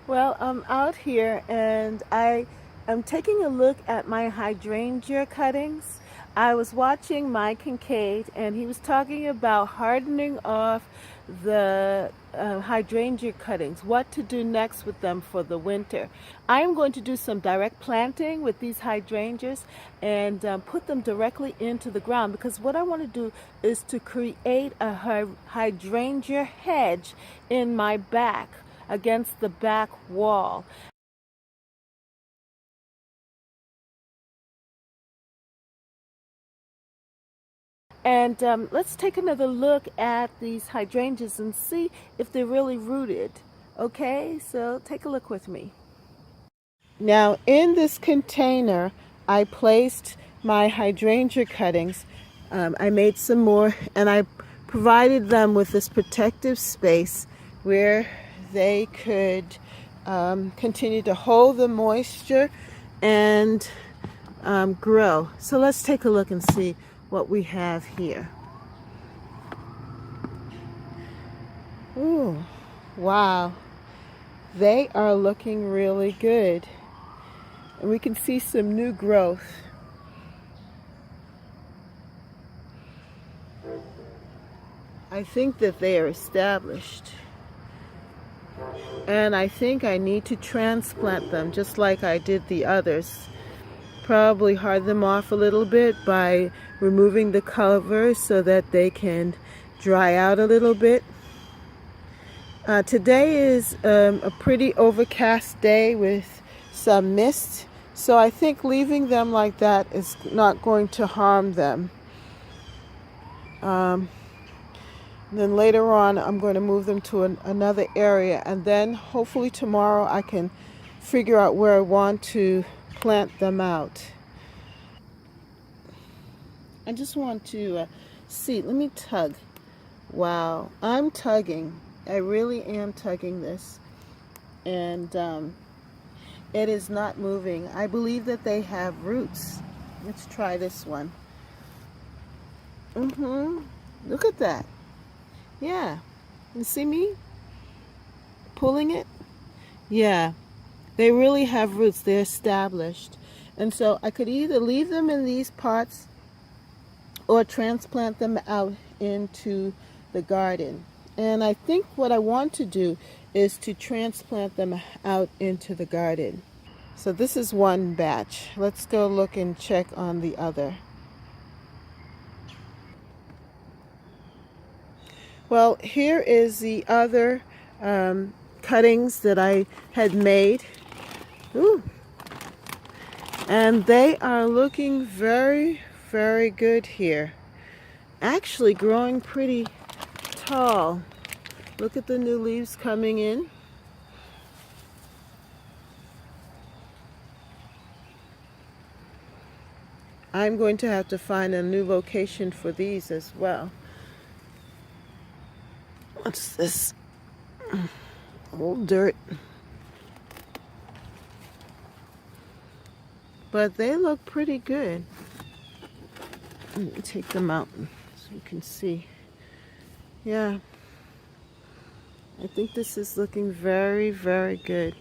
Speaker 1: Well, I'm out here and I am taking a look at my hydrangea cuttings. I was watching Mike Kincaid and he was talking about hardening off the hydrangea cuttings, what to do next with them for the winter. I am going to do some direct planting with these hydrangeas and put them directly into the ground, because what I want to do is to create a hydrangea hedge in my back, against the back wall. And let's take another look at these hydrangeas and see if they're really rooted. Okay, so take a look with me. Now in this container, I placed my hydrangea cuttings. I made some more and I provided them with this protective space where they could continue to hold the moisture and grow. So let's take a look and see what we have here. Ooh, wow. They are looking really good. And we can see some new growth. I think that they are established. And I think I need to transplant them just like I did the others. Probably hard them off a little bit by removing the cover so that they can dry out a little bit. Today is a pretty overcast day with some mist, so I think leaving them like that is not going to harm them. Then later on I'm going to move them to another area, and then hopefully tomorrow I can figure out where I want to plant them out. I just want to see, let me tug. Wow, I'm tugging. I really am tugging this. And it is not moving. I believe that they have roots. Let's try this one. Look at that. Yeah. You see me pulling it? Yeah. They really have roots. They're established. And so I could either leave them in these pots or transplant them out into the garden. And I think what I want to do is to transplant them out into the garden. So this is one batch. Let's go look and check on the other. Well, here is the other cuttings that I had made. Ooh. And they are looking very, very good here. Actually growing pretty tall. Look at the new leaves coming in. I'm going to have to find a new location for these as well. What's this? Old dirt. But they look pretty good. Let me take them out so you can see. Yeah. I think this is looking very, very good.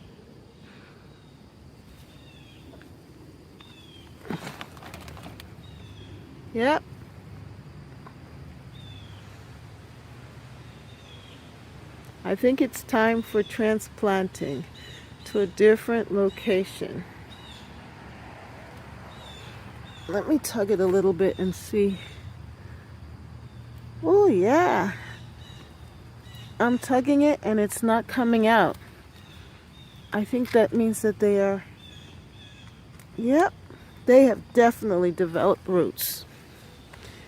Speaker 1: Yep. I think it's time for transplanting to a different location. Let me tug it a little bit and see. Oh yeah. I'm tugging it and it's not coming out. I think that means that they are, yep, they have definitely developed roots.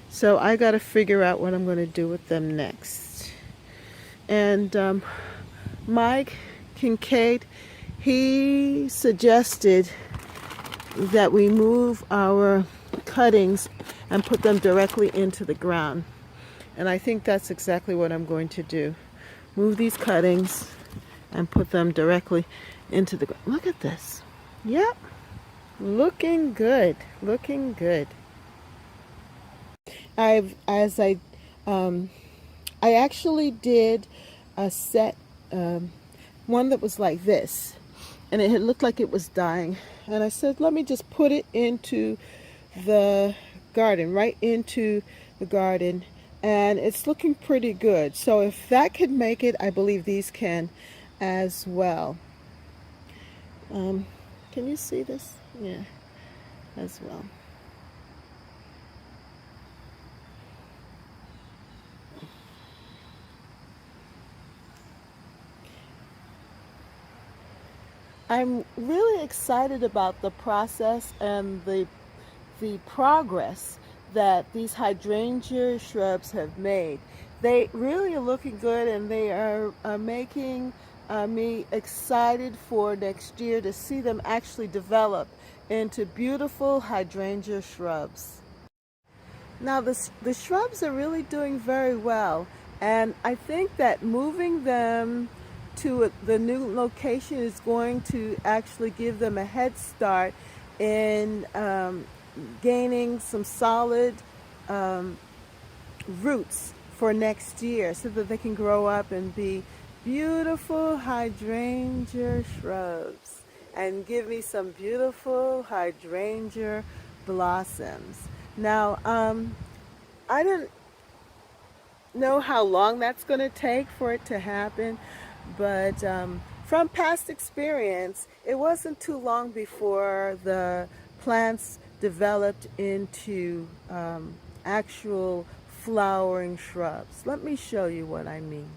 Speaker 1: So I got to figure out what I'm going to do with them next. And Mike Kincaid, he suggested that we move our cuttings and put them directly into the ground. And I think that's exactly what I'm going to do. Move these cuttings and put them directly into the ground. Look at this. Yep. Looking good, looking good. I've as I actually did a set, one that was like this, and it had looked like it was dying. And I said, let me just put it into the garden, right into the garden, and it's looking pretty good. So if that could make it, I believe these can as well. Um, can you see this? Yeah, as well. I'm really excited about the process and the progress that these hydrangea shrubs have made. They really are looking good, and they are making me excited for next year to see them actually develop into beautiful hydrangea shrubs. Now the shrubs are really doing very well, and I think that moving them to the new location is going to actually give them a head start in gaining some solid um, roots for next year, so that they can grow up and be beautiful hydrangea shrubs and give me some beautiful hydrangea blossoms. Now, I don't know how long that's going to take for it to happen, but from past experience, it wasn't too long before the plants developed into actual flowering shrubs. Let me show you what I mean.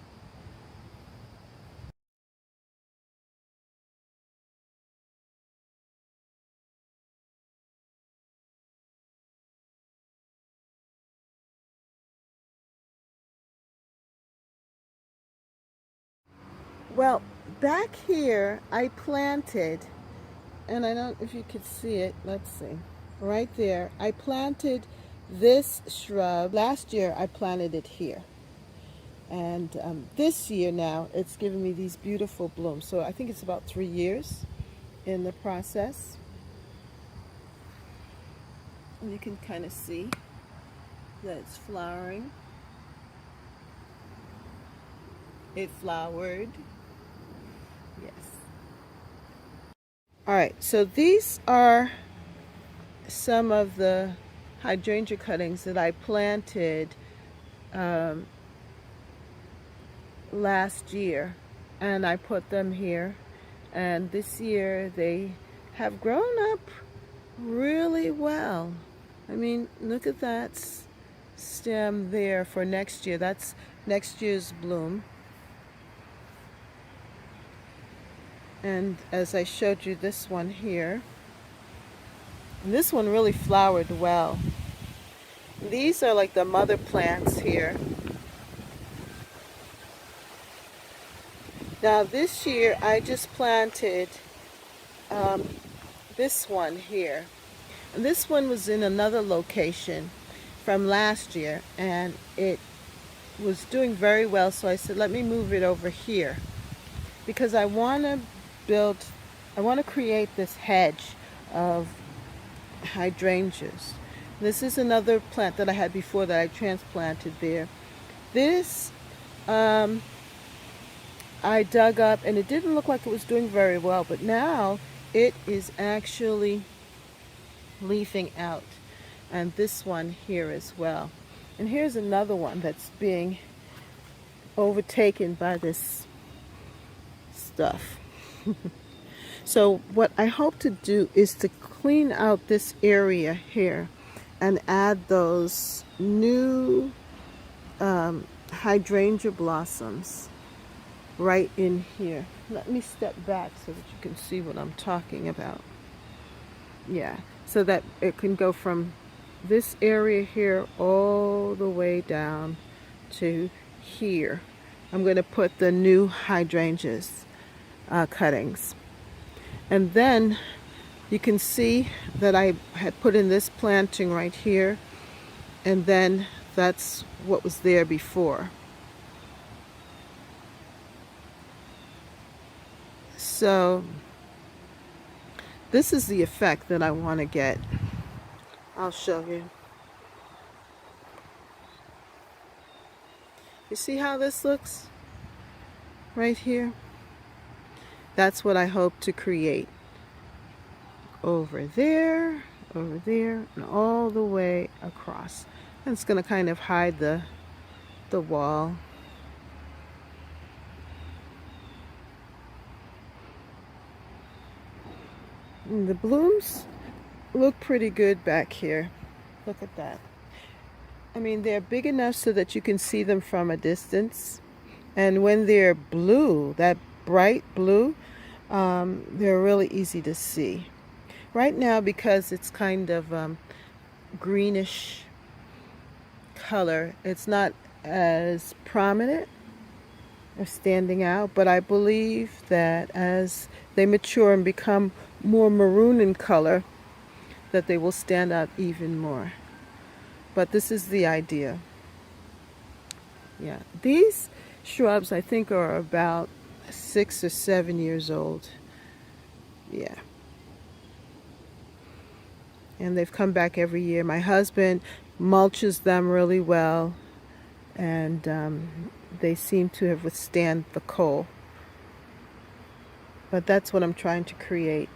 Speaker 1: Well, back here I planted, and I don't know if you could see it, let's see, right there, I planted this shrub. Last year I planted it here. And this year now, it's given me these beautiful blooms. So I think it's about 3 years in the process. And you can kind of see that it's flowering. It flowered. Yes. All right, so these are some of the hydrangea cuttings that I planted um, last year, and I put them here. And this year they have grown up really well. I mean, look at that stem there for next year. That's next year's bloom. And as I showed you this one here, and this one really flowered well. These are like the mother plants here. Now this year I just planted this one here. And this one was in another location from last year, and it was doing very well, so I said let me move it over here because I want to create this hedge of hydrangeas. This is another plant that I had before that I transplanted there. This I dug up, and it didn't look like it was doing very well, but now it is actually leafing out. And this one here as well. And here's another one that's being overtaken by this stuff. So what I hope to do is to clean out this area here and add those new hydrangea blossoms right in here. Let me step back so that you can see what I'm talking about. Yeah, so that it can go from this area here all the way down to here. I'm going to put the new hydrangeas cuttings. And then you can see that I had put in this planting right here, and then that's what was there before. So This is the effect that I want to get. I'll show you. You see how this looks right here? That's what I hope to create. Over there, and all the way across. And it's going to kind of hide the wall. And the blooms look pretty good back here. Look at that. I mean, they're big enough so that you can see them from a distance. And when they're blue, that bright blue, they're really easy to see. Right now, because it's kind of greenish color, it's not as prominent or standing out, but I believe that as they mature and become more maroon in color, that they will stand out even more. But this is the idea. Yeah, these shrubs I think are about 6 or 7 years old. Yeah. And they've come back every year. My husband mulches them really well, and they seem to have withstand the cold. But that's what I'm trying to create.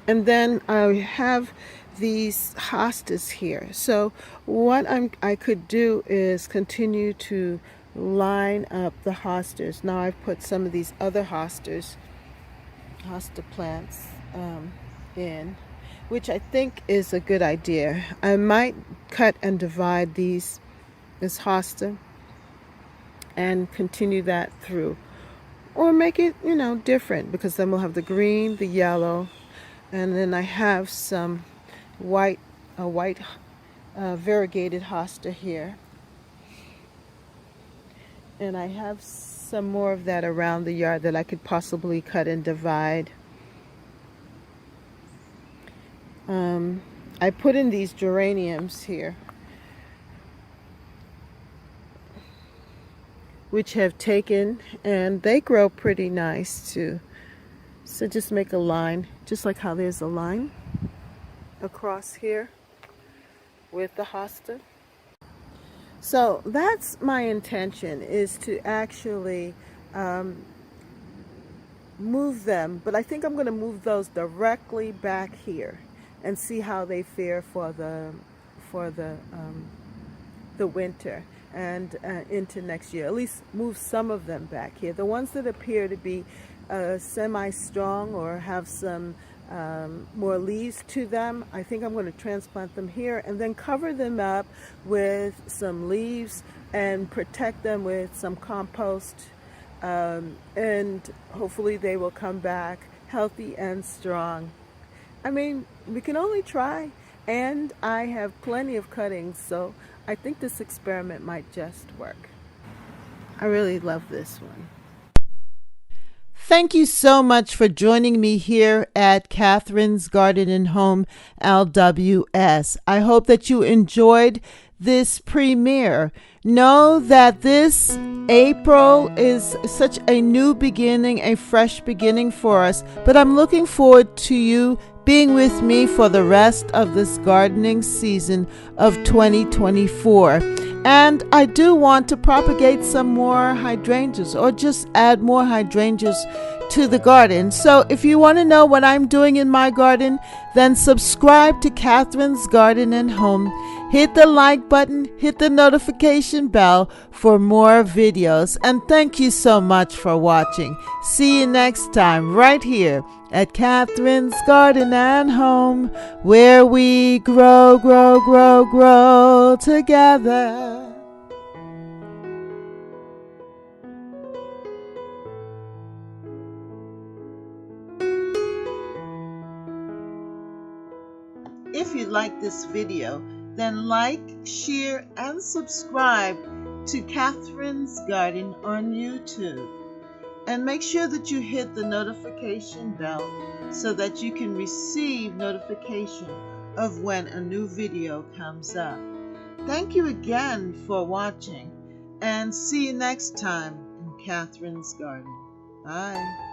Speaker 1: And then I have these hostas here. So what I could do is continue to line up the hostas. Now I've put some of these other hosta plants in, which I think is a good idea. I might cut and divide this hosta and continue that through, or make it, different, because then we'll have the green, the yellow, and then I have some white variegated hosta here, and I have some more of that around the yard that I could possibly cut and divide. I put in these geraniums here, which have taken, and they grow pretty nice too. So just make a line, just like how there's a line across here with the hosta. So that's my intention, is to actually move them, but I think I'm going to move those directly back here and see how they fare for the winter and into next year. At least move some of them back here. The ones that appear to be semi-strong or have some more leaves to them, I think I'm going to transplant them here and then cover them up with some leaves and protect them with some compost, and hopefully they will come back healthy and strong. I mean, we can only try, and I have plenty of cuttings, so I think this experiment might just work. I really love this one. Thank you so much for joining me here at Catherine's Garden and Home LWS. I hope that you enjoyed this premiere. Know that this April is such a new beginning, a fresh beginning for us, but I'm looking forward to you being with me for the rest of this gardening season of 2024. And I do want to propagate some more hydrangeas, or just add more hydrangeas to the garden. So if you want to know what I'm doing in my garden, then subscribe to Catherine's Garden and Home. Hit the like button, hit the notification bell for more videos. And thank you so much for watching. See you next time right here at Catherine's Garden and Home, where we grow, grow, grow, grow together. If you like this video, then like, share, and subscribe to Catherine's Garden on YouTube. And make sure that you hit the notification bell so that you can receive notification of when a new video comes up. Thank you again for watching, and see you next time in Catherine's Garden. Bye.